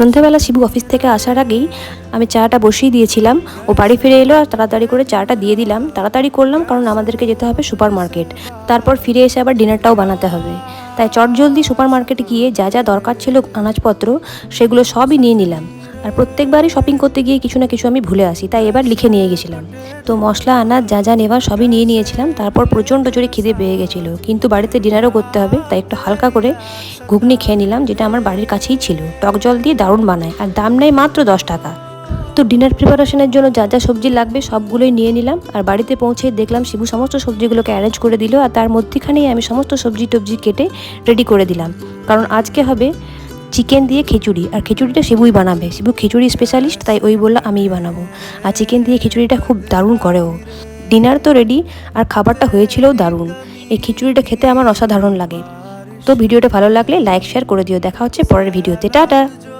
সন্ধ্যাবেলা শিবু অফিস থেকে আসার আগেই আমি চাটা বসিয়ে দিয়েছিলাম। ও বাড়ি ফিরে এলো আর তাড়াতাড়ি করে চাটা দিয়ে দিলাম। তাড়াতাড়ি করলাম কারণ আমাদেরকে যেতে হবে সুপার মার্কেট, তারপর ফিরে এসে আবার ডিনারটাও বানাতে হবে। তাই চটজলদি সুপার মার্কেটে গিয়ে যা যা দরকার ছিল আনাজপত্র সেগুলো সবই নিয়ে নিলাম। আর প্রত্যেকবারই শপিং করতে গিয়ে কিছু না কিছু আমি ভুলে আসি, তাই এবার লিখে নিয়ে গেছিলাম। তো মশলা আনাজ যা যা নেবার সবই নিয়ে নিয়েছিলাম। তারপর প্রচণ্ড জোরে খিদে পেয়ে গেছিলো, কিন্তু বাড়িতে ডিনারও করতে হবে, তাই একটু হালকা করে ঘুগনি খেয়ে নিলাম, যেটা আমার বাড়ির কাছেই ছিল। টক জল দিয়ে দারুণ বানায় আর দাম নেয় মাত্র 10 টাকা। তো ডিনার প্রিপারেশনের জন্য যা যা সবজি লাগবে সবগুলোই নিয়ে নিলাম। আর বাড়িতে পৌঁছে দেখলাম শিবু সমস্ত সবজিগুলোকে অ্যারেঞ্জ করে দিল, আর তার মধ্যেখানেই আমি সমস্ত সবজি টবজি কেটে রেডি করে দিলাম। কারণ আজকে হবে চিকেন দিয়ে খিচুড়ি, আর খিচুড়িটা শিবুই বানাবে। শিবু খিচুড়ি স্পেশালিস্ট, তাই ওই বললো আমিই বানাবো। আর চিকেন দিয়ে খিচুড়িটা খুব দারুণ করে ও। ডিনার তো রেডি, আর খাবারটা হয়েছিলও দারুণ। এই খিচুড়িটা খেতে আমার অসাধারণ লাগে। তো ভিডিওটা ভালো লাগলে লাইক শেয়ার করে দিও। দেখা হচ্ছে পরের ভিডিওতে। টাটা।